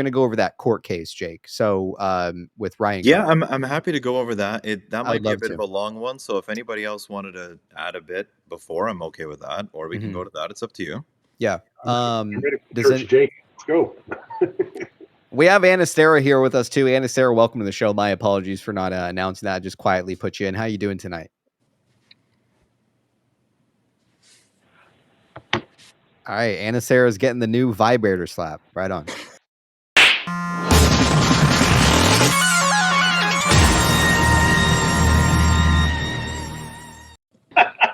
going to go over that court case, Jake. So with Ryan Yeah, Cohens. I'm happy to go over that. That I would might be a love bit to. of a long one, so if anybody else wanted to add a bit before, I'm okay with that, or we can go to that. It's up to you. Yeah. I'm ready for Church Jake. Let's go. We have Anastera here with us too. Anastera, welcome to the show. My apologies for not announcing that. Just quietly put you in. How you doing tonight? All right, Anastera's getting the new vibrator slap. Right on.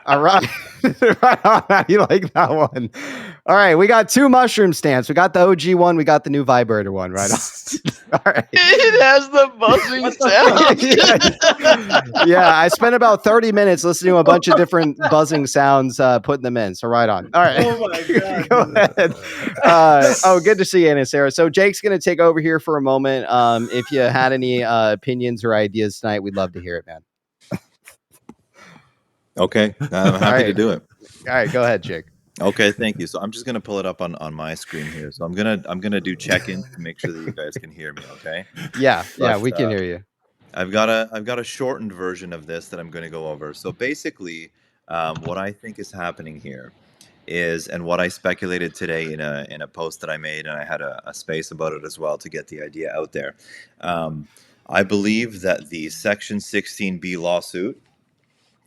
All right. Right on. How do you like that one? All right. We got two mushroom stamps. We got the OG one. We got the new vibrator one. Right on. All right. It has the buzzing sound. Yeah. I spent about 30 minutes listening to a bunch of different buzzing sounds, putting them in. So right on. All right. Oh my God. Go ahead. Good to see you, Anna Sarah. So Jake's going to take over here for a moment. If you had any opinions or ideas tonight, we'd love to hear it, man. Okay, I'm happy to do it. All right, go ahead, Jake. Okay, thank you. So I'm just gonna pull it up on my screen here. So I'm gonna do check-ins to make sure that you guys can hear me. Okay. Yeah, we can hear you. I've got a shortened version of this that I'm going to go over. So basically, what I think is happening here is, and what I speculated today in a post that I made, and I had a space about it as well to get the idea out there. I believe that the Section 16B lawsuit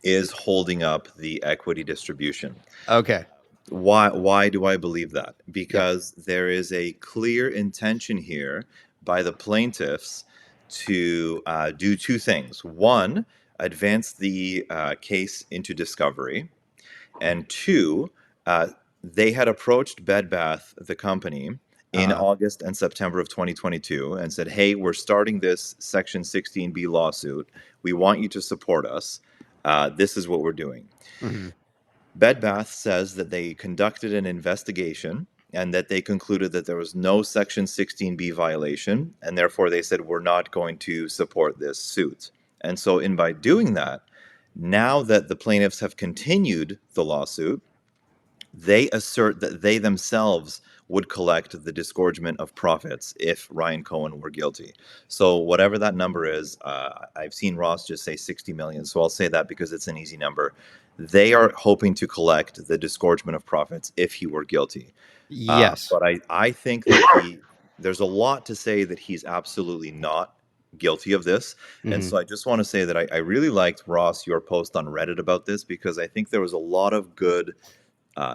is holding up the equity distribution. Okay. Why do I believe that? Because there is a clear intention here by the plaintiffs to do two things. One, advance the case into discovery. And two, they had approached Bed Bath, the company, in August and September of 2022 and said, hey, we're starting this Section 16B lawsuit. We want you to support us. This is what we're doing. Mm-hmm. Bed Bath says that they conducted an investigation and that they concluded that there was no Section 16B violation, and therefore they said, we're not going to support this suit. And so by doing that, now that the plaintiffs have continued the lawsuit, they assert that they themselves would collect the disgorgement of profits if Ryan Cohen were guilty. So whatever that number is, I've seen Ross just say 60 million, so I'll say that because it's an easy number. They are hoping to collect the disgorgement of profits if he were guilty. Yes. But I think that there's a lot to say that he's absolutely not guilty of this. Mm-hmm. And so I just want to say that I really liked, Ross, your post on Reddit about this, because I think there was a lot of good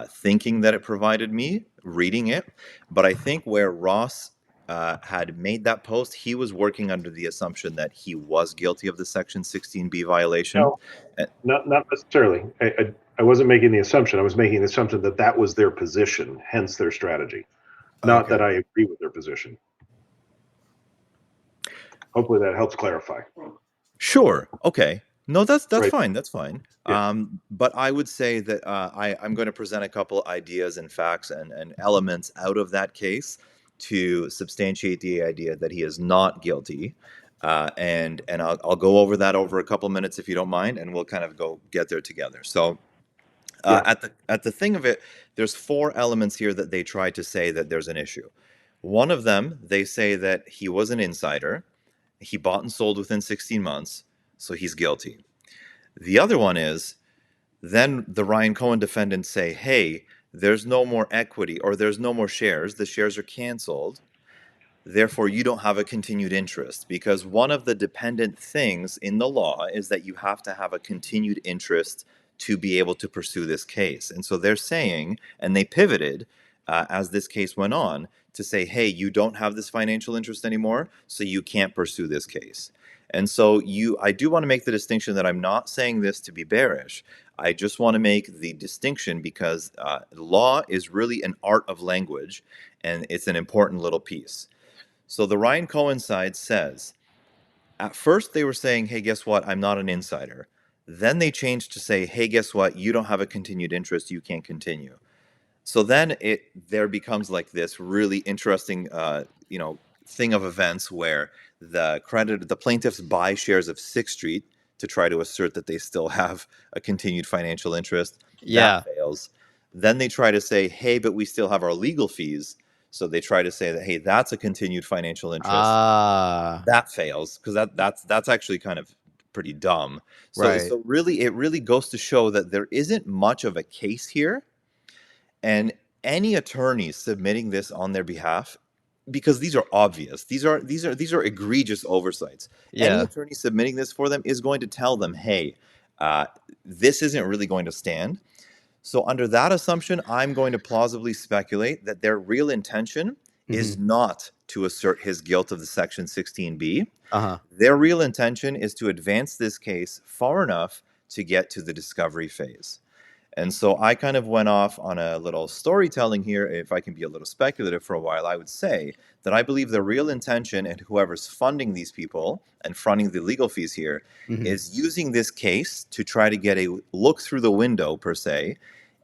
thinking that it provided me reading it. But I think where Ross had made that post, he was working under the assumption that he was guilty of the Section 16B violation. No, not necessarily. I wasn't making the assumption. I was making the assumption that that was their position, hence their strategy. Not that I agree with their position. Hopefully that helps clarify. Sure. Okay. No, that's Right. fine. That's fine. Yeah. But I would say that I'm going to present a couple ideas and facts and elements out of that case to substantiate the idea that he is not guilty. And I'll go over that over a couple minutes if you don't mind, and we'll kind of get there together. So at the thing of it, there's four elements here that they try to say that there's an issue. One of them, they say that he was an insider. He bought and sold within 16 months, so he's guilty. The other one is, then the Ryan Cohen defendants say, hey, there's no more equity or there's no more shares. The shares are canceled. Therefore, you don't have a continued interest, because one of the dependent things in the law is that you have to have a continued interest to be able to pursue this case. And so they're saying, and they pivoted as this case went on, to say, hey, you don't have this financial interest anymore, so you can't pursue this case. And so I do want to make the distinction that I'm not saying this to be bearish. I just want to make the distinction because law is really an art of language, and it's an important little piece. So the Ryan Cohen side says, at first they were saying, hey, guess what? I'm not an insider. Then they changed to say, hey, guess what? You don't have a continued interest. You can't continue. So then there becomes like this really interesting, thing of events where the plaintiffs buy shares of 6th Street to try to assert that they still have a continued financial interest. Yeah. That fails. Then they try to say, hey, but we still have our legal fees. So they try to say that, hey, that's a continued financial interest. Ah, That fails because that's actually kind of pretty dumb. So right. so really, it really goes to show that there isn't much of a case here, and any attorney submitting this on their behalf, because these are obvious, these are egregious oversights. Any Yeah. attorney submitting this for them is going to tell them, hey, this isn't really going to stand. So under that assumption, I'm going to plausibly speculate that their real intention is not to assert his guilt of the Section 16B. Uh-huh. Their real intention is to advance this case far enough to get to the discovery phase. And so I kind of went off on a little storytelling here. If I can be a little speculative for a while, I would say that I believe the real intention, and whoever's funding these people and fronting the legal fees here, is using this case to try to get a look through the window, per se,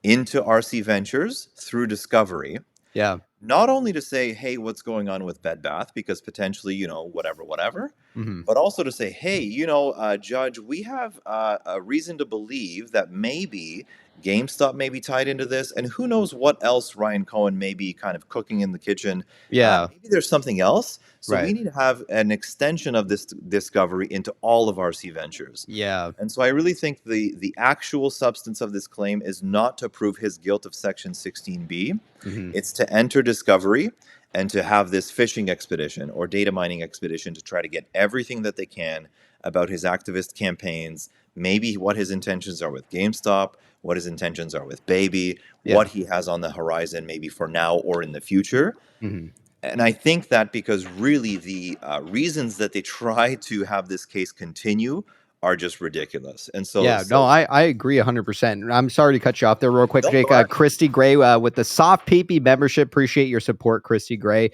into RC Ventures through discovery. Yeah. Not only to say, hey, what's going on with Bed Bath, because potentially, whatever, but also to say, hey, Judge, we have a reason to believe that maybe GameStop may be tied into this, and who knows what else Ryan Cohen may be kind of cooking in the kitchen. Yeah. Maybe there's something else. So we Right. need to have an extension of this discovery into all of RC Ventures. Yeah. And so I really think the actual substance of this claim is not to prove his guilt of Section 16B. It's to enter discovery and to have this fishing expedition or data mining expedition to try to get everything that they can about his activist campaigns, maybe what his intentions are with GameStop, what his intentions are with Baby, what he has on the horizon maybe for now or in the future. And I think that because really the reasons that they try to have this case continue are just ridiculous. And so, I agree 100%. I'm sorry to cut you off there real quick, No, Jake. go ahead. Christy Gray with the soft PP membership. Appreciate your support, Christy Gray.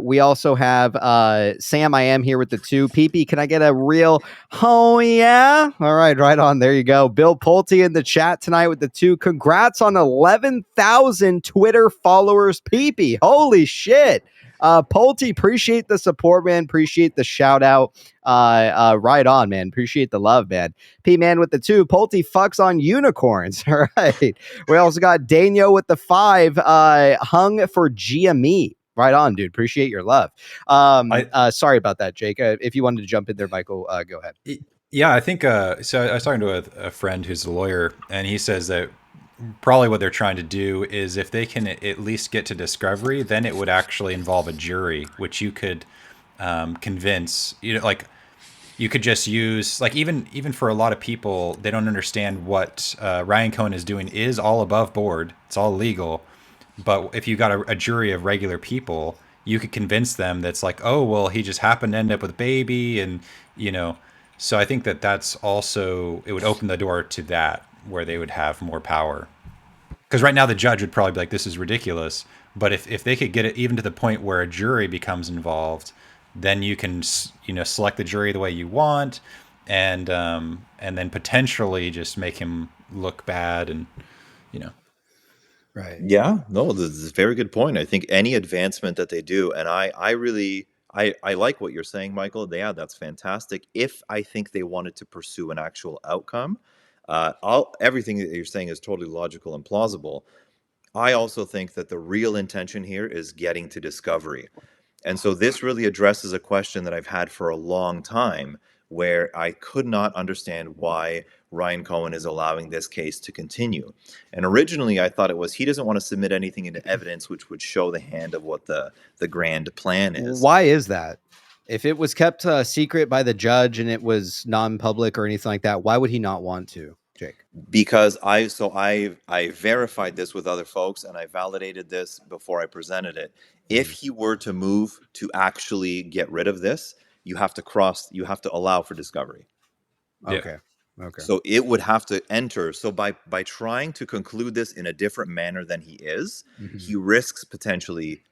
We also have Sam I Am here with the 2. PP, can I get a real, oh yeah? All right, right on. There you go. Bill Pulte in the chat tonight with the 2. Congrats on 11,000 Twitter followers, PP. Holy shit. Pulte, appreciate the support, man. Appreciate the shout out. Right on, man. Appreciate the love, man. P Man with the 2. Pulte fucks on unicorns. All right. We also got Daniel with the 5. Hung for GME. Right on, dude. Appreciate your love. Sorry about that, Jake. If you wanted to jump in there, Michael, go ahead. Yeah, I think so. I was talking to a friend who's a lawyer, and he says that probably what they're trying to do is if they can at least get to discovery, then it would actually involve a jury, which you could convince. Like you could just use, like, even for a lot of people, they don't understand what Ryan Cohen is doing is all above board. It's all legal. But if you got a jury of regular people, you could convince them that's like, oh, well, he just happened to end up with a baby. And, so I think that's also, it would open the door to that, where they would have more power. Because right now the judge would probably be like, this is ridiculous. But if they could get it even to the point where a jury becomes involved, then you can, select the jury the way you want, and then potentially just make him look bad, and Right. Yeah, no, this is a very good point. I think any advancement that they do, and I really like what you're saying, Michael. Yeah, that's fantastic. If I think they wanted to pursue an actual outcome, everything that you're saying is totally logical and plausible. I also think that the real intention here is getting to discovery. And so this really addresses a question that I've had for a long time, where I could not understand why Ryan Cohen is allowing this case to continue. And originally I thought it was he doesn't want to submit anything into evidence which would show the hand of what the grand plan is. Why is that? If it was kept secret by the judge and it was non-public or anything like that, why would he not want to, Jake? Because I verified this with other folks, and I validated this before I presented it. If he were to move to actually get rid of this, you have to allow for discovery. Okay. So it would have to enter. So by trying to conclude this in a different manner than he is, he risks potentially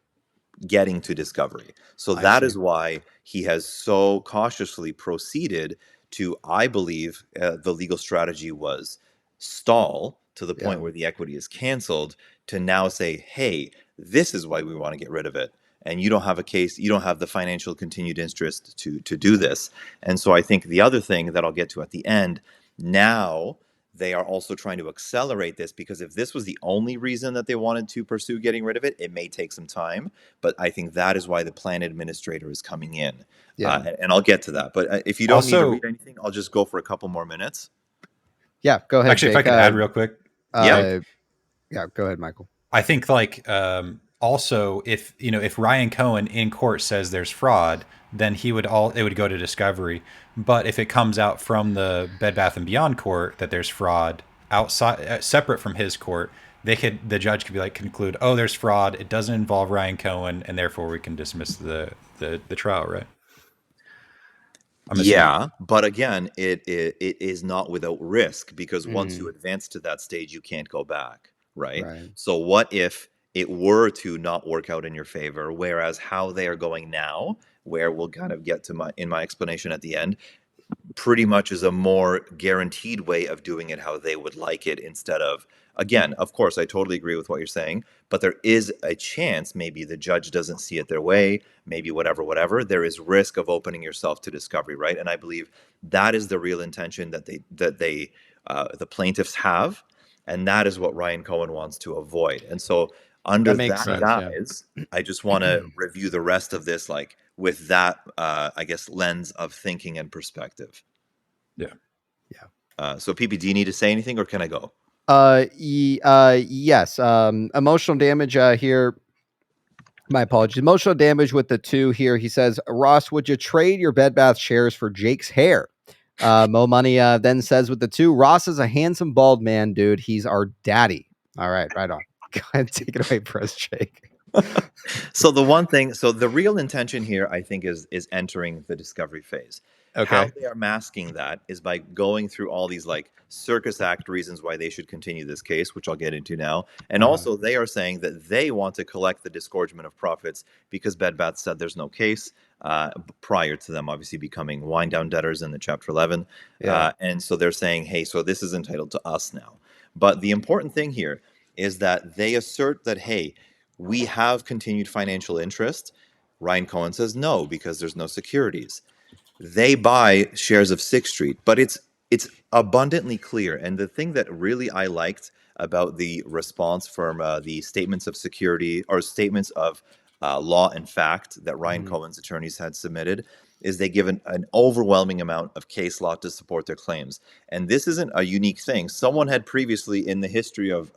getting to discovery. So that is why he has so cautiously proceeded to, I believe, the legal strategy was stall to the point where the equity is canceled, to now say, hey, this is why we want to get rid of it. And you don't have a case, you don't have the financial continued interest to do this. And so I think the other thing that I'll get to at the end, now they are also trying to accelerate this, because if this was the only reason that they wanted to pursue getting rid of it, it may take some time. But I think that is why the plan administrator is coming in. Yeah. And I'll get to that. But if you don't need to Also- read anything, I'll just go for a couple more minutes. Yeah, go ahead. Actually, if Jake. I could add real quick. Yeah, go ahead, Michael. I think like also if Ryan Cohen in court says there's fraud, then it would go to discovery. But if it comes out from the Bed Bath and Beyond court that there's fraud outside, separate from his court, the judge could be like conclude, oh, there's fraud. It doesn't involve Ryan Cohen, and therefore we can dismiss the trial, right? Yeah, but again, it is not without risk, because once you advance to that stage, you can't go back, right? So what if it were to not work out in your favor, whereas how they are going now, where we'll kind of get to my explanation at the end, pretty much is a more guaranteed way of doing it how they would like it, instead of, again, of course, I totally agree with what you're saying, but there is a chance maybe the judge doesn't see it their way, maybe whatever, there is risk of opening yourself to discovery, right? And I believe that is the real intention that the plaintiffs have, and that is what Ryan Cohen wants to avoid. And so under that guise, I just want to review the rest of this, like with that, I guess, lens of thinking and perspective. Yeah. So PP, do you need to say anything, or can I go? Yes. Emotional damage here. My apologies. Emotional damage with the 2 here. He says, Ross, would you trade your Bed Bath shares for Jake's hair? Mo Money then says with the 2, Ross is a handsome bald man, dude. He's our daddy. All right, right on. Go ahead, take it away for us, Jake. So the real intention here, I think, is entering the discovery phase. Okay. How they are masking that is by going through all these like circus act reasons why they should continue this case, which I'll get into now. And also they are saying that they want to collect the disgorgement of profits because Bed Bath said there's no case prior to them obviously becoming wind down debtors in the Chapter 11. And so they're saying, hey, so this is entitled to us now. But the important thing here is that they assert that, hey, we have continued financial interest. Ryan Cohen says no, because there's no securities. They buy shares of 6th Street, but it's abundantly clear. And the thing that really I liked about the response from the statements of security or statements of law and fact that Ryan Cohen's attorneys had submitted is they give an overwhelming amount of case law to support their claims. And this isn't a unique thing. Someone had previously in the history of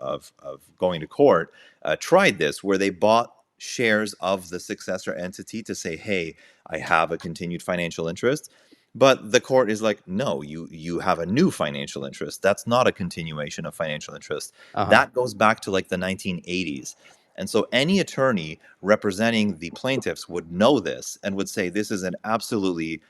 going to court tried this, where they bought shares of the successor entity to say, hey, I have a continued financial interest. But the court is like, no, you have a new financial interest. That's not a continuation of financial interest. That goes back to like the 1980s. And so any attorney representing the plaintiffs would know this and would say this is an absolutely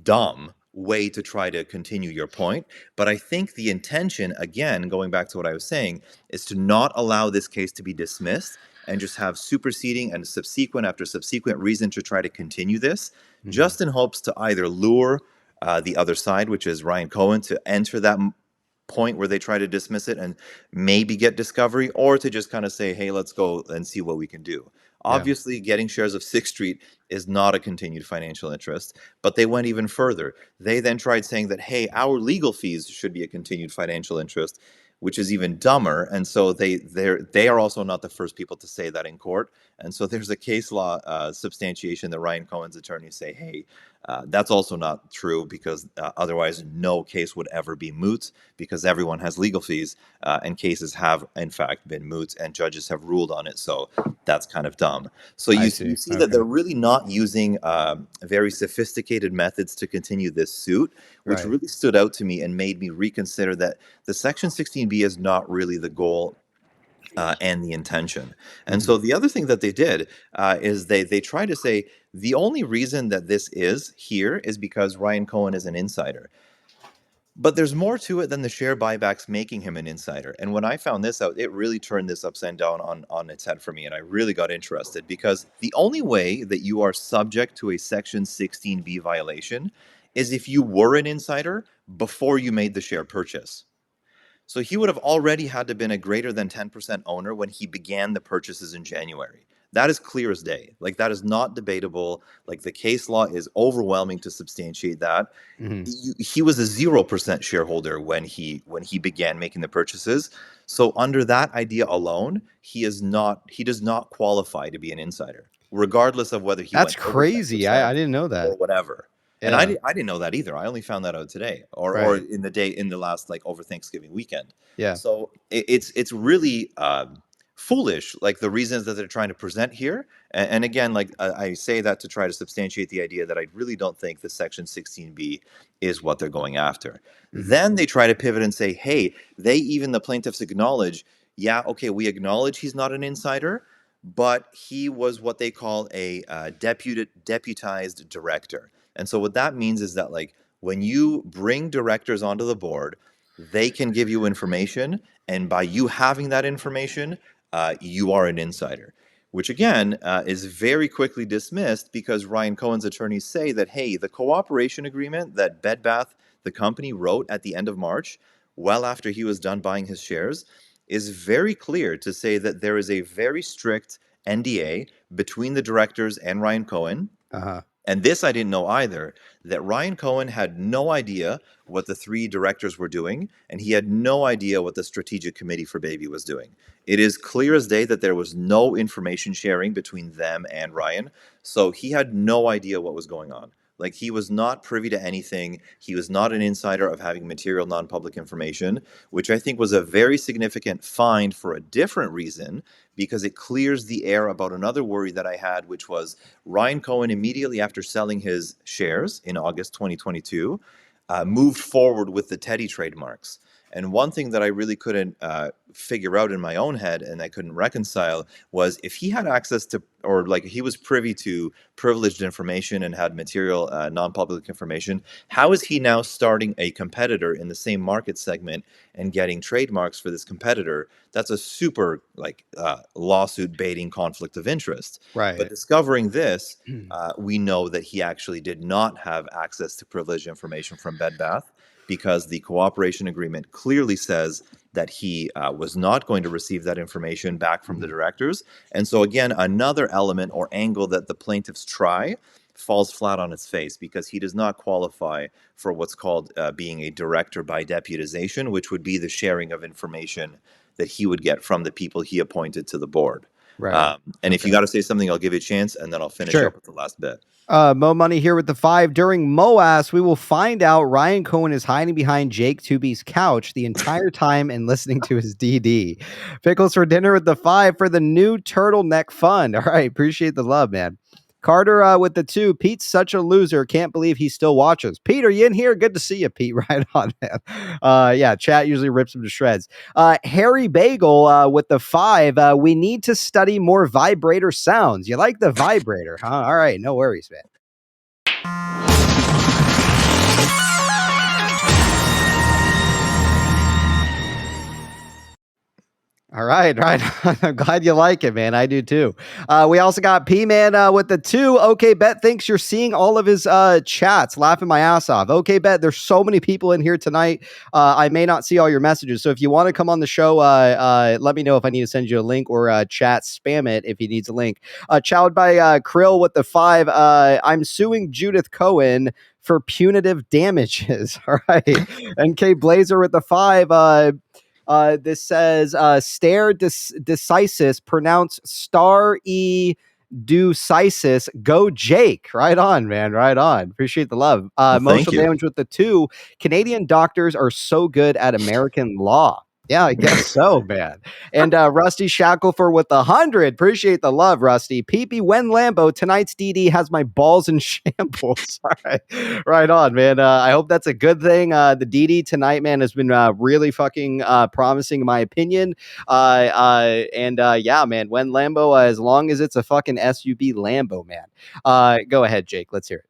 dumb way to try to continue your point. But I think the intention, again, going back to what I was saying, is to not allow this case to be dismissed and just have superseding and subsequent after subsequent reason to try to continue this, just in hopes to either lure the other side, which is Ryan Cohen, to enter that point where they try to dismiss it and maybe get discovery, or to just kind of say, hey, let's go and see what we can do. Obviously, getting shares of 6th Street is not a continued financial interest, but they went even further. They then tried saying that, hey, our legal fees should be a continued financial interest, which is even dumber. And so they are also not the first people to say that in court. And so there's a case law substantiation that Ryan Cohen's attorneys say, hey, that's also not true, because otherwise no case would ever be moot, because everyone has legal fees and cases have in fact been moot and judges have ruled on it. So that's kind of dumb. So you see that they're really not using very sophisticated methods to continue this suit, which really stood out to me and made me reconsider that the Section 16B is not really the goal and the intention. And so the other thing that they did is they try to say the only reason that this is here is because Ryan Cohen is an insider. But there's more to it than the share buybacks making him an insider. And when I found this out, it really turned this upside down on its head for me. And I really got interested, because the only way that you are subject to a Section 16B violation is if you were an insider before you made the share purchase. So he would have already had to have been a greater than 10% owner when he began the purchases in January. That is clear as day. Like, that is not debatable. Like, the case law is overwhelming to substantiate that. He was a 0% shareholder when he began making the purchases. So under that idea alone, he does not qualify to be an insider, regardless of whether he That's went over crazy. I 10% didn't know that. or whatever. And Yeah. I didn't know that either. I only found that out today, or Right. in the last, like, over Thanksgiving weekend. Yeah. So it's really foolish, like, the reasons that they're trying to present here. And again, like, I say that to try to substantiate the idea that I really don't think the Section 16B is what they're going after. Then they try to pivot and say, hey, the plaintiffs acknowledge, yeah, okay, we acknowledge he's not an insider, but he was what they call a deputized director. And so what that means is that, like, when you bring directors onto the board, they can give you information, and by you having that information, you are an insider. Which again is very quickly dismissed because Ryan Cohen's attorneys say that, hey, the cooperation agreement that Bed Bath, the company, wrote at the end of March, well after he was done buying his shares, is very clear to say that there is a very strict NDA between the directors and Ryan Cohen. And this I didn't know either, that Ryan Cohen had no idea what the three directors were doing, and he had no idea what the strategic committee for Baby was doing. It is clear as day that there was no information sharing between them and Ryan, so he had no idea what was going on. Like, he was not privy to anything. He was not an insider of having material non-public information, which I think was a very significant find for a different reason, because it clears the air about another worry that I had, which was Ryan Cohen, immediately after selling his shares in August 2022, moved forward with the Teddy trademarks. And one thing that I really couldn't figure out in my own head, and I couldn't reconcile, was if he had access to, or like he was privy to privileged information and had material non-public information, how is he now starting a competitor in the same market segment and getting trademarks for this competitor? That's a super lawsuit baiting conflict of interest. Right. But discovering this, we know that he actually did not have access to privileged information from Bed Bath, because the cooperation agreement clearly says that he was not going to receive that information back from the directors. And so again, another element or angle that the plaintiffs try falls flat on its face, because he does not qualify for what's called being a director by deputization, which would be the sharing of information that he would get from the people he appointed to the board. Right. And if you got to say something, I'll give you a chance, and then I'll finish up with the last bit. Mo Money here with the 5. During MOAS, we will find out Ryan Cohen is hiding behind Jake2B's couch the entire time and listening to his DD. Pickles for dinner with the 5 for the new turtleneck fund. All right. Appreciate the love, man. Carter with the 2. Pete's such a loser. Can't believe he still watches. Pete, are you in here? Good to see you, Pete. Right on, man. Yeah, chat usually rips him to shreds. Harry Bagel with the 5. We need to study more vibrator sounds. You like the vibrator, huh? All right, no worries, man. All right. I'm glad you like it, man. I do too. We also got P-Man with the 2. Okay, Bet thinks you're seeing all of his chats. Laughing my ass off. Okay, Bet, there's so many people in here tonight. I may not see all your messages. So if you want to come on the show, let me know if I need to send you a link, or chat spam it if he needs a link. Chowed by Krill with the 5. I'm suing Judith Cohen for punitive damages. All right. NK Blazer with the 5. This says stare decisis, pronounce star e decisis. Go Jake. Right on, man. Right on. Appreciate the love. Emotional damage with the 2. Canadian doctors are so good at American law. Yeah, I guess so, man. And Rusty Shackelford with the 100. Appreciate the love, Rusty. PP when Lambo, tonight's DD has my balls in shambles. All right. Right on, man. I hope that's a good thing. The DD tonight, man, has been really fucking promising, in my opinion. Yeah, man, when Lambo, as long as it's a fucking SUV Lambo, man. Go ahead, Jake. Let's hear it.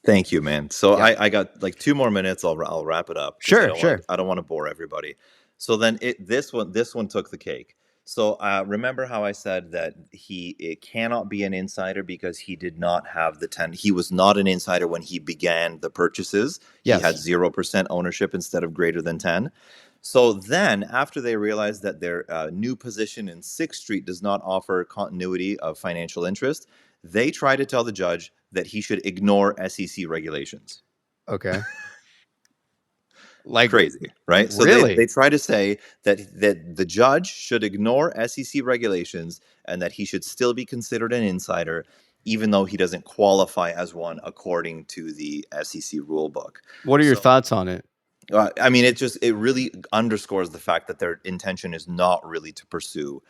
Thank you, man. So yeah. I got like 2 more minutes. I'll wrap it up. Sure. I don't want to bore everybody. So then this one took the cake. So remember how I said that it cannot be an insider because he did not have the 10. He was not an insider when he began the purchases. Yes. He had 0% ownership instead of greater than 10. So then, after they realized that their new position in 6th Street does not offer continuity of financial interest, they try to tell the judge that he should ignore SEC regulations. Okay. Like, Crazy, right? So really? they try to say that the judge should ignore SEC regulations and that he should still be considered an insider, even though he doesn't qualify as one according to the SEC rule book. What are your So, thoughts on it? I mean, it really underscores the fact that their intention is not really to pursue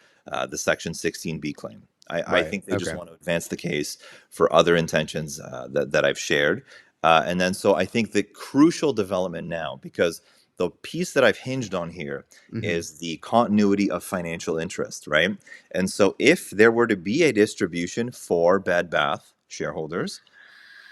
the Section 16B claim. I Right. think they just Okay. want to advance the case for other intentions that I've shared. And then, so I think the crucial development now, because the piece that I've hinged on here Mhm. is the continuity of financial interest, right? And so if there were to be a distribution for Bed Bath shareholders,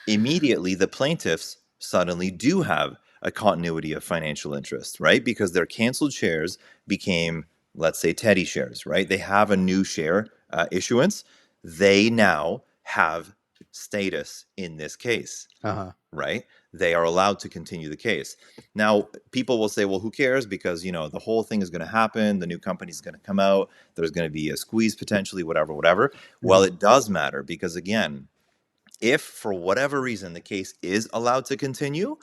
immediately the plaintiffs suddenly do have a continuity of financial interest, right? Because their canceled shares became, let's say, Teddy shares, right? They have a new share issuance. They now have status in this case, Uh-huh. right? They are allowed to continue the case. Now, people will say, well, who cares? Because, the whole thing is going to happen. The new company is going to come out. There's going to be a squeeze potentially, whatever. Well, it does matter because, again, if for whatever reason the case is allowed to continue,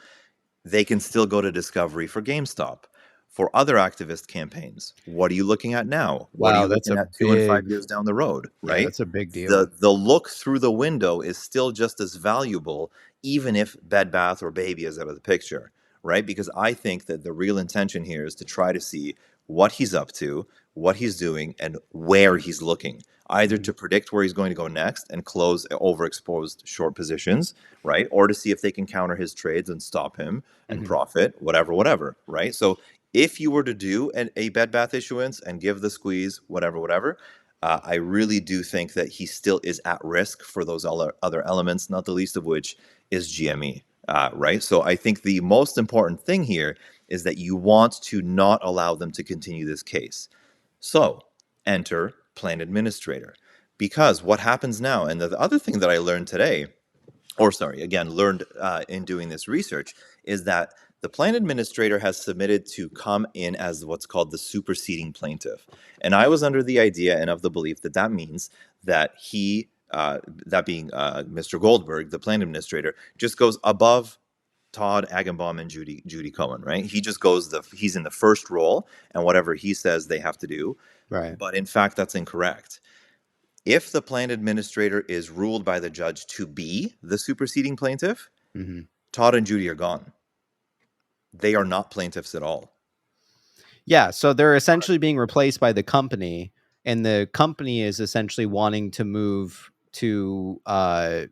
they can still go to discovery for GameStop. For other activist campaigns, what are you looking at now? What are Wow, you that's looking a at 2 and 5 big, years down the road, yeah, right? that's a big deal. The look through the window is still just as valuable, even if Bed Bath or Baby is out of the picture, right? Because I think that the real intention here is to try to see what he's up to, what he's doing, and where he's looking, either to predict where he's going to go next and close overexposed short positions, right? Or to see if they can counter his trades and stop him and profit, whatever, right? So if you were to do a Bed Bath issuance and give the squeeze, whatever, I really do think that he still is at risk for those other elements, not the least of which is GME, right? So I think the most important thing here is that you want to not allow them to continue this case. So enter plan administrator. Because what happens now, and the other thing that I learned today, learned in doing this research, is that the plan administrator has submitted to come in as what's called the superseding plaintiff. And I was under the idea and of the belief that that means that he, that being Mr. Goldberg, the plan administrator, just goes above Todd Agenbaum and Judy Cohen, right? He just goes he's in the first role, and whatever he says they have to do. Right. But in fact, that's incorrect. If the plan administrator is ruled by the judge to be the superseding plaintiff, Todd and Judy are gone. They are not plaintiffs at all. Yeah, so they're essentially being replaced by the company, and the company is essentially wanting to move to a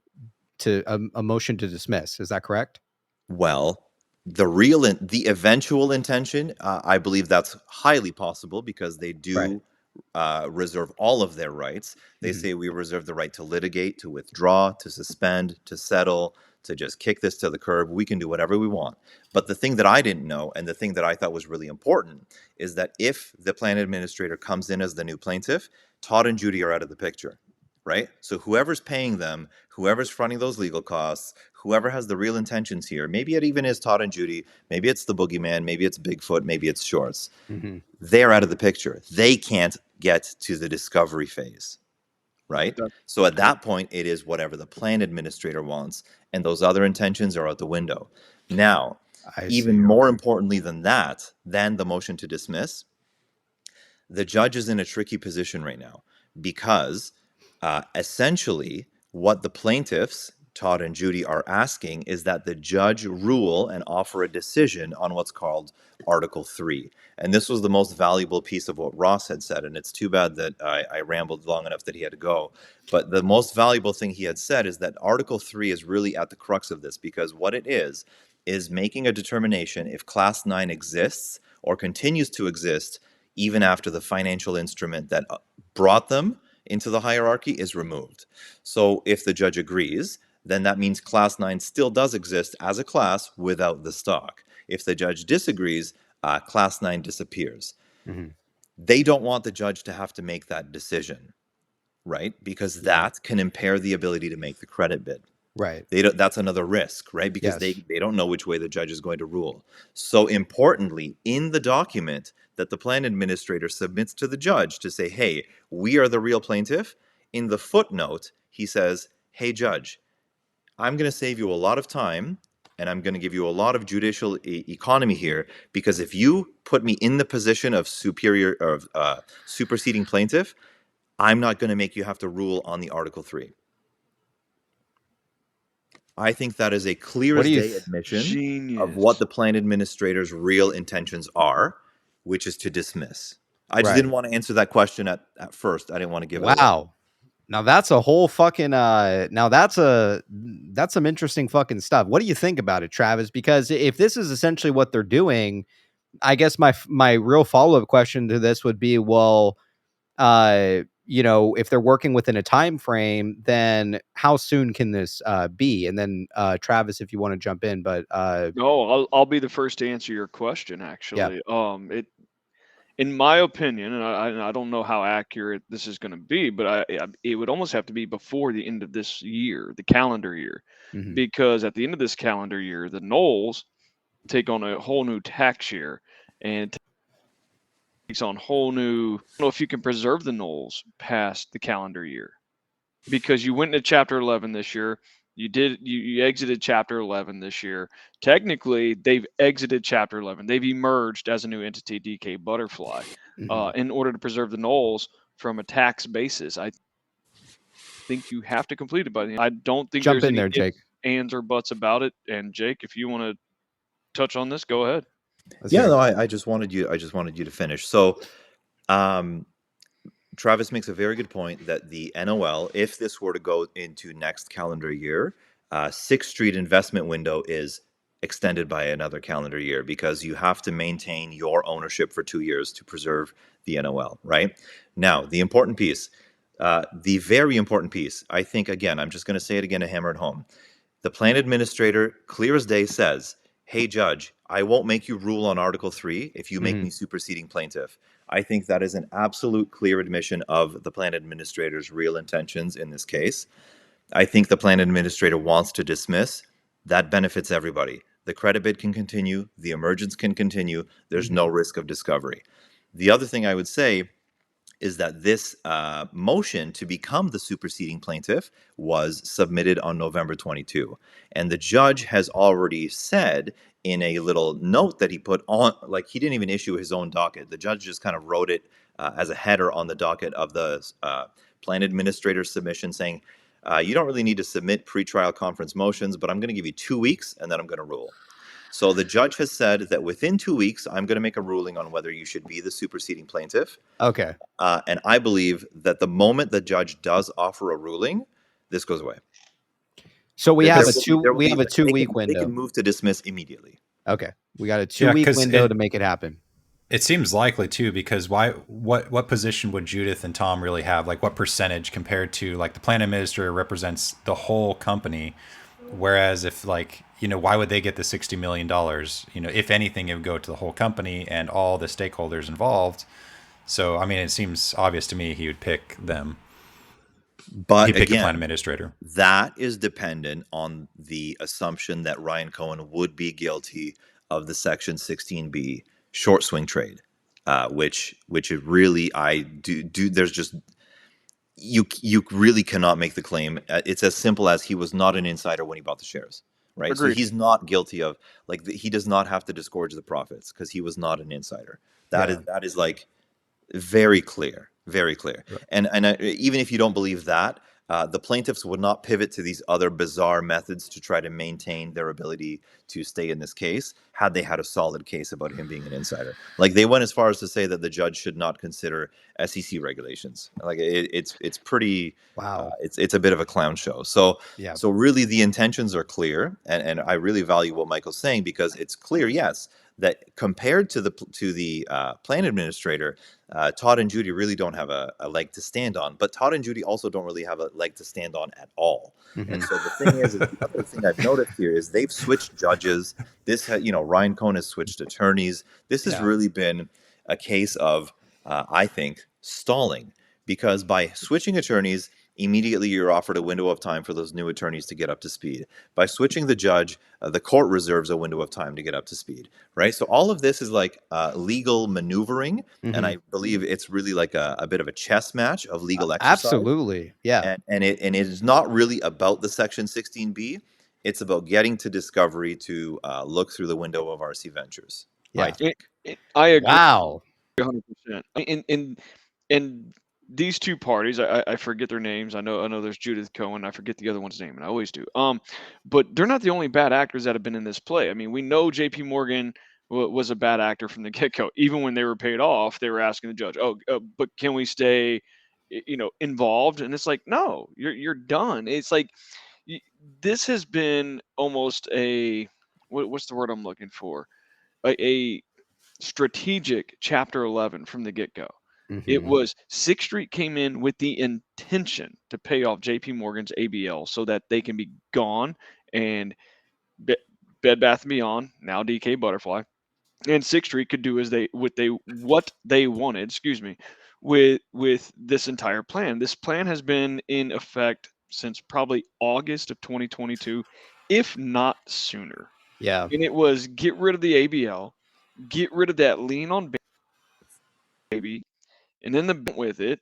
motion to dismiss. Is that correct? Well, the eventual intention, I believe that's highly possible because they do reserve all of their rights. They say we reserve the right to litigate, to withdraw, to suspend, to settle, to just kick this to the curb. We can do whatever we want. But the thing that I didn't know, and the thing that I thought was really important, is that if the plan administrator comes in as the new plaintiff, Todd and Judy are out of the picture, right? So whoever's paying them, whoever's fronting those legal costs, whoever has the real intentions here, maybe it even is Todd and Judy, maybe it's the boogeyman, maybe it's Bigfoot, maybe it's Shorts. They're out of the picture. They can't get to the discovery phase, right? So at that point, it is whatever the plan administrator wants, and those other intentions are out the window. Now, even more importantly than that, than the motion to dismiss, the judge is in a tricky position right now because essentially what the plaintiffs, Todd and Judy, are asking is that the judge rule and offer a decision on what's called Article 3. And this was the most valuable piece of what Ross had said, and it's too bad that I rambled long enough that he had to go. But the most valuable thing he had said is that Article 3 is really at the crux of this, because what it is making a determination if Class 9 exists or continues to exist even after the financial instrument that brought them into the hierarchy is removed. So if the judge agrees, then that means Class 9 still does exist as a class without the stock. If the judge disagrees, Class 9 disappears. They don't want the judge to have to make that decision, right? Because that can impair the ability to make the credit bid. Right. That's another risk, right? Because Yes. they don't know which way the judge is going to rule. So importantly, in the document that the plan administrator submits to the judge to say, hey, we are the real plaintiff, in the footnote, he says, hey, judge, I'm going to save you a lot of time and I'm going to give you a lot of judicial economy here, because if you put me in the position of superseding plaintiff, I'm not going to make you have to rule on the Article 3. I think that is a clear What as do you day admission of Genius. what the plan administrator's real intentions are, which is to dismiss. I just Right. didn't want to answer that question at first. I didn't want to give it away. Wow. Now that's a whole fucking now that's some interesting fucking stuff. What do you think about it, Travis? Because if this is essentially what they're doing, I guess my real follow-up question to this would be, well, you know, if they're working within a time frame, then how soon can this be? And then Travis, if you want to jump in, but No, I'll be the first to answer your question. Actually, it, in my opinion, and I don't know how accurate this is going to be, but it would almost have to be before the end of this year, the calendar year, mhm. because at the end of this calendar year, the Knowles take on a whole new tax year and takes on whole new. I don't know if you can preserve the Knowles past the calendar year, because you went into Chapter 11 this year. You exited Chapter 11 this year. Technically, they've exited Chapter 11. They've emerged as a new entity, DK Butterfly, Mhm. in order to preserve the Knowles from a tax basis. I think you have to complete it by the end. I don't think Jump there's in any there, Jake. ifs, ands, or buts about it. And Jake, if you want to touch on this, go ahead. Let's Yeah, hear it. no, I just wanted you to finish. So, Travis makes a very good point that the NOL, if this were to go into next calendar year, 6th Street investment window is extended by another calendar year, because you have to maintain your ownership for 2 years to preserve the NOL, right? Now, the important piece, the very important piece, I think, again, I'm just going to say it again to hammer it home. The plan administrator, clear as day, says, hey, judge, I won't make you rule on Article 3 if you make me superseding plaintiff. I think that is an absolute clear admission of the plan administrator's real intentions in this case. I think the plan administrator wants to dismiss. That benefits everybody. The credit bid can continue. The emergence can continue. There's no risk of discovery. The other thing I would say is that this motion to become the superseding plaintiff was submitted on November 22. And the judge has already said in a little note that he put on, like, he didn't even issue his own docket. The judge just kind of wrote it as a header on the docket of the plan administrator's submission, saying, you don't really need to submit pretrial conference motions, but I'm going to give you 2 weeks and then I'm going to rule. So the judge has said that within 2 weeks, I'm going to make a ruling on whether you should be the superseding plaintiff. Okay. And I believe that the moment the judge does offer a ruling, this goes away. So we There have will a be- two there will we be- have a they 2-week can- window. They can move to dismiss immediately. Okay. We got a 2-week 'cause window it- to make it happen. It seems likely too, because what position would Judith and Tom really have? Like, what percentage compared to, like, the plan administrator represents the whole company, whereas if, like, you know, why would they get the $60 million? You know, if anything, it would go to the whole company and all the stakeholders involved. So, I mean, it seems obvious to me he would pick them. But He'd pick the again, plan administrator. that is dependent on the assumption that Ryan Cohen would be guilty of the Section 16B short swing trade, which it really, I do. There's just, you really cannot make the claim. It's as simple as he was not an insider when he bought the shares, right? Agreed. So he's not guilty of, like, he does not have to disgorge the profits because he was not an insider. That is like very clear, very clear. Right. And even if you don't believe that, the plaintiffs would not pivot to these other bizarre methods to try to maintain their ability to stay in this case had they had a solid case about him being an insider. Like, they went as far as to say that the judge should not consider SEC regulations. Like, it's pretty, Wow. it's a bit of a clown show. So Yeah. so really the intentions are clear, and I really value what Michael's saying, because it's clear, yes, that compared to the plan administrator, Todd and Judy really don't have a leg to stand on, but Todd and Judy also don't really have a leg to stand on at all. And so the thing is the other thing I've noticed here is they've switched judges. Ryan Cohn has switched attorneys. This has really been a case of, I think, stalling, because by switching attorneys, immediately you're offered a window of time for those new attorneys to get up to speed. By switching the judge, the court reserves a window of time to get up to speed, right? So all of this is like legal maneuvering, and I believe it's really like a bit of a chess match of legal exercise. Absolutely. Yeah. And it is not really about the Section 16B. It's about getting to discovery to look through the window of RC Ventures. Yeah. I agree. Wow. 100%. And these two parties, I forget their names. I know there's Judith Cohen. I forget the other one's name, and I always do. But they're not the only bad actors that have been in this play. I mean, we know J.P. Morgan was a bad actor from the get-go. Even when they were paid off, they were asking the judge, but can we stay, involved? And it's like, no, you're done. It's like this has been almost what's the word I'm looking for? A strategic Chapter 11 from the get-go. It was 6th Street came in with the intention to pay off JP Morgan's ABL so that they can be gone, and Bed Bath & Beyond, now DK Butterfly, and 6th Street could do what they wanted, with this entire plan. This plan has been in effect since probably August of 2022, if not sooner. Yeah. And it was get rid of the ABL, get rid of that lien on baby, and then with it,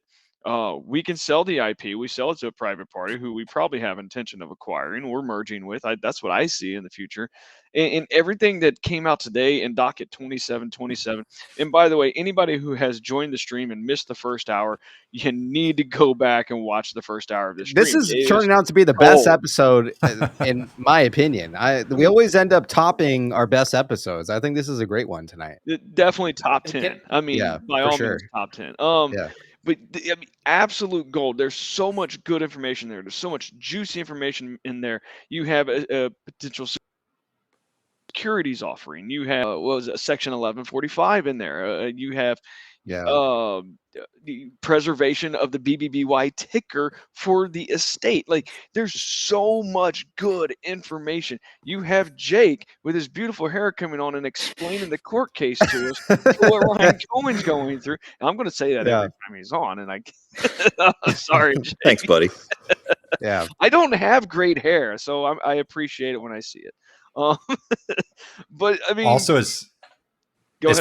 we can sell the IP. We sell it to a private party who we probably have intention of acquiring or merging with. That's what I see in the future. And everything that came out today in docket 2727. And by the way, anybody who has joined the stream and missed the first hour, you need to go back and watch the first hour of this stream. This is turning out to be the best episode, in my opinion. We always end up topping our best episodes. I think this is a great one tonight. Definitely top 10. I mean, by all means, top 10. But absolute gold. There's so much good information there. There's so much juicy information in there. You have a potential securities offering. You have Section 1145 in there. You have the preservation of the BBBY ticker for the estate. Like, there's so much good information. You have Jake with his beautiful hair coming on and explaining the court case to us what Ryan Cohen's going through. And I'm going to say that every time he's on, and sorry, Jake. Thanks, buddy. Yeah, I don't have great hair, so I appreciate it when I see it. But I mean, also as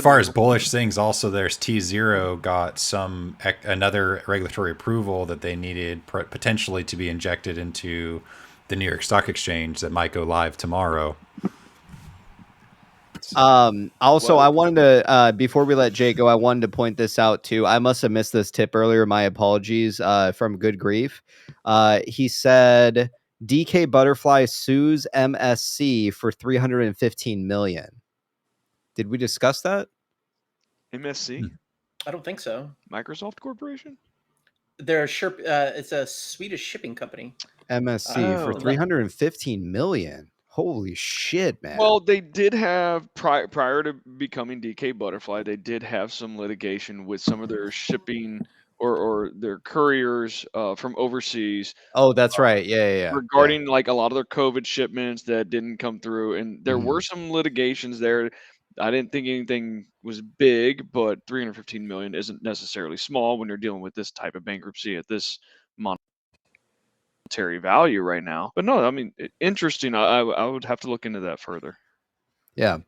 far as bullish things, also there's T0 got another regulatory approval that they needed potentially to be injected into the New York Stock Exchange that might go live tomorrow. Also, I wanted to before we let Jay go, I wanted to point this out too. I must have missed this tip earlier. My apologies. From Good Grief, he said DK Butterfly sues MSC for $315 million. Did we discuss that? MSC? I don't think so. Microsoft Corporation? It's a Swedish shipping company. MSC for $315 million. Holy shit, man. Well, they did have, prior to becoming DK Butterfly, they did have some litigation with some of their shipping or their couriers from overseas. Oh, that's right. Yeah. Regarding like a lot of their COVID shipments that didn't come through. And there were some litigations there. I didn't think anything was big, but $315 million isn't necessarily small when you're dealing with this type of bankruptcy at this monetary value right now. But no, I mean, interesting. I would have to look into that further. Yeah.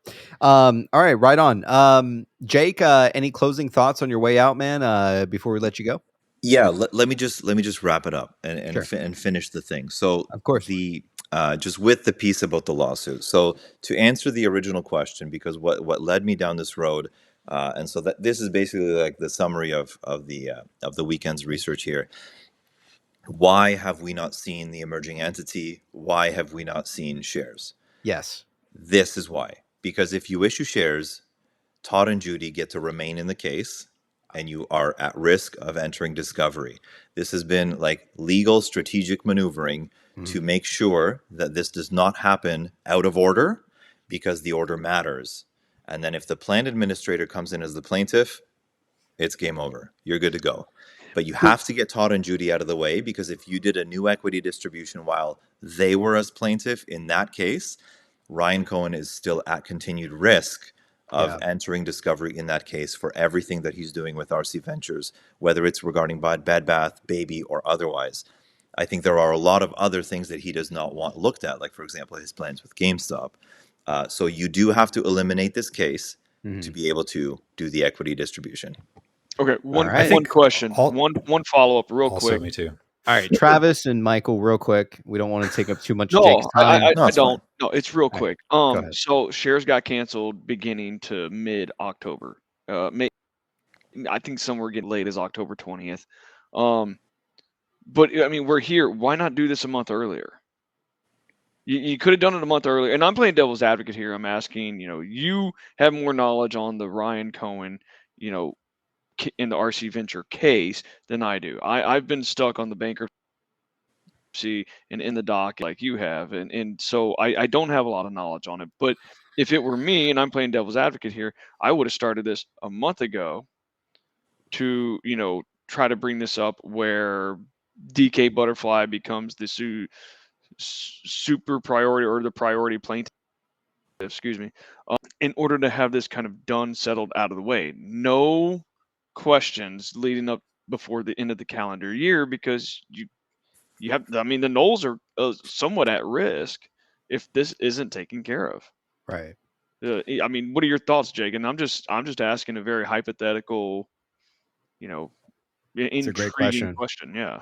All right. Right on. Jake, any closing thoughts on your way out, man, before we let you go? Yeah. Let me just wrap it up and finish the thing. So of course, just with the piece about the lawsuit. So to answer the original question, because what led me down this road, and so that this is basically like the summary of the weekend's research here. Why have we not seen the emerging entity? Why have we not seen shares? Yes. This is why. Because if you issue shares, Todd and Judy get to remain in the case, and you are at risk of entering discovery. This has been like legal strategic maneuvering to make sure that this does not happen out of order, because the order matters. And then if the plan administrator comes in as the plaintiff, it's game over. You're good to go. But you have to get Todd and Judy out of the way, because if you did a new equity distribution while they were as plaintiff in that case, Ryan Cohen is still at continued risk of entering discovery in that case for everything that he's doing with RC Ventures, whether it's regarding Bed Bath, Baby, or otherwise. I think there are a lot of other things that he does not want looked at, like, for example, his plans with GameStop. So you do have to eliminate this case to be able to do the equity distribution. Okay, one right. one question, all- one follow up, real Also, quick. me too. All right, Travis and Michael, real quick. We don't want to take up too much of No, Jake's time. No, I it's don't. fine. No, it's real right, quick. go ahead. So shares got canceled beginning to mid October. I think somewhere getting late as October 20th. But I mean, we're here. Why not do this a month earlier? You could have done it a month earlier. And I'm playing devil's advocate here. I'm asking, you have more knowledge on the Ryan Cohen, in the RC Venture case than I do. I've been stuck on the bankruptcy and in the dock like you have. And so I don't have a lot of knowledge on it. But if it were me and I'm playing devil's advocate here, I would have started this a month ago to, try to bring this up where DK Butterfly becomes the super priority or the priority plaintiff, excuse me, in order to have this kind of done, settled, out of the way. No questions leading up before the end of the calendar year, because you have, I mean, the Knowles are somewhat at risk if this isn't taken care of. Right. I mean, what are your thoughts, Jake? And I'm just asking a very hypothetical, It's a great intriguing question. question. Yeah.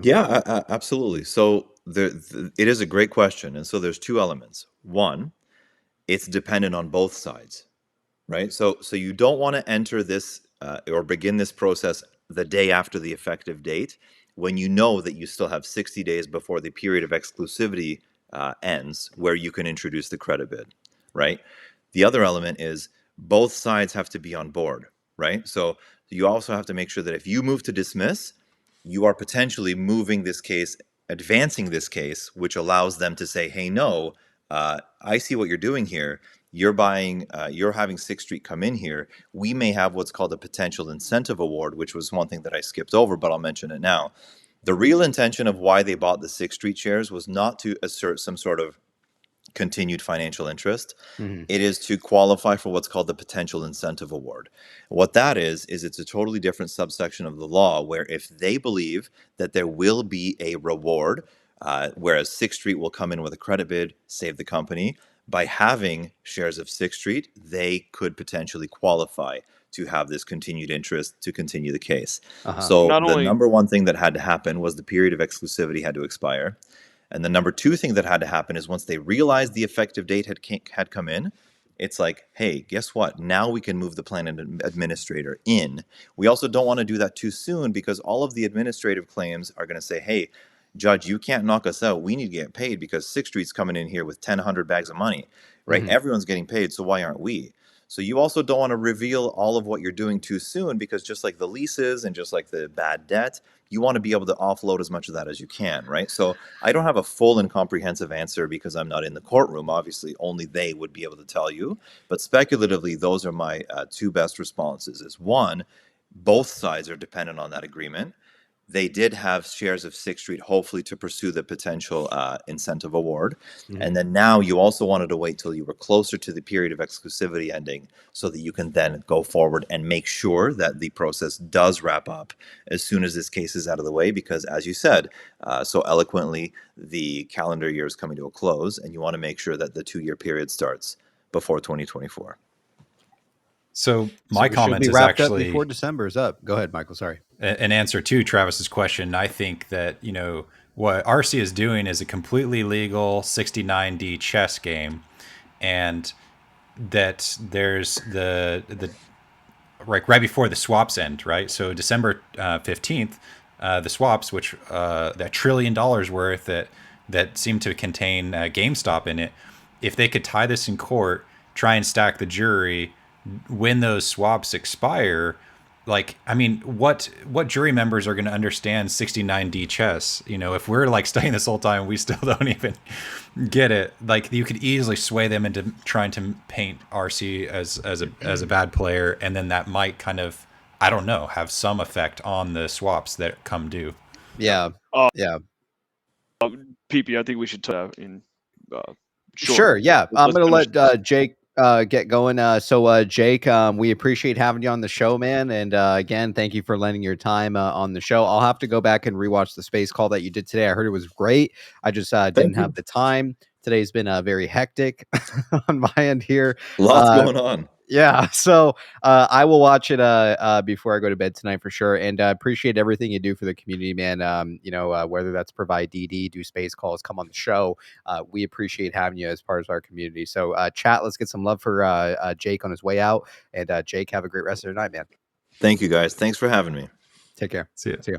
Yeah, absolutely. So it is a great question. And so there's two elements. One, it's dependent on both sides, right? So you don't want to enter this or begin this process the day after the effective date when you know that you still have 60 days before the period of exclusivity ends where you can introduce the credit bid, right? The other element is both sides have to be on board, right? So you also have to make sure that if you move to dismiss, you are potentially moving this case, advancing this case, which allows them to say, hey, no, I see what you're doing here. You're having Sixth Street come in here. We may have what's called a potential incentive award, which was one thing that I skipped over, but I'll mention it now. The real intention of why they bought the Sixth Street shares was not to assert some sort of continued financial interest. It is to qualify for what's called the potential incentive award. What that is it's a totally different subsection of the law where if they believe that there will be a reward, whereas Sixth Street will come in with a credit bid, save the company, by having shares of Sixth Street, they could potentially qualify to have this continued interest to continue the case. So Not the only- number one thing that had to happen was the period of exclusivity had to expire. And the number two thing that had to happen is once they realized the effective date had come in, it's like, hey, guess what? Now we can move the plan administrator in. We also don't want to do that too soon because all of the administrative claims are going to say, hey, Judge, you can't knock us out. We need to get paid because Sixth Street's coming in here with 100 bags of money, right? Everyone's getting paid, so why aren't we? So you also don't want to reveal all of what you're doing too soon because just like the leases and just like the bad debt, you want to be able to offload as much of that as you can, right? So I don't have a full and comprehensive answer because I'm not in the courtroom. Obviously, only they would be able to tell you. But speculatively, those are my two best responses. Is one, both sides are dependent on that agreement. They did have shares of Sixth Street, hopefully to pursue the potential incentive award. And then now you also wanted to wait till you were closer to the period of exclusivity ending so that you can then go forward and make sure that the process does wrap up as soon as this case is out of the way. Because as you said so eloquently, the calendar year is coming to a close and you want to make sure that the 2-year period starts before 2024. So my comment is wrapped actually up before December is up. Go ahead, Michael. Sorry. an answer to Travis's question. I think that, what RC is doing is a completely legal 69D chess game, and that there's the right before the swaps end, right? So December 15th, the swaps, which that $1 trillion worth that seem to contain GameStop in it, if they could tie this in court, try and stack the jury when those swaps expire, what jury members are going to understand 69D chess? If we're studying this whole time, we still don't even get it. You could easily sway them into trying to paint RC as a bad player, and then that might kind of, I don't know, have some effect on the swaps that come due. Yeah. Yeah. PP, I think we should in Sure. Yeah. I'm going to let Jake get going. So Jake, we appreciate having you on the show, man. And again, thank you for lending your time on the show. I'll have to go back and rewatch the space call that you did today. I heard it was great. I just didn't have the time. Today's been very hectic on my end here. Lots going on. Yeah, so I will watch it before I go to bed tonight for sure, and appreciate everything you do for the community, man. Whether that's provide DD, do space calls, come on the show. We appreciate having you as part of our community. So chat, let's get some love for Jake on his way out, and Jake, have a great rest of your night, man. Thank you, guys. Thanks for having me. Take care. See ya. See you.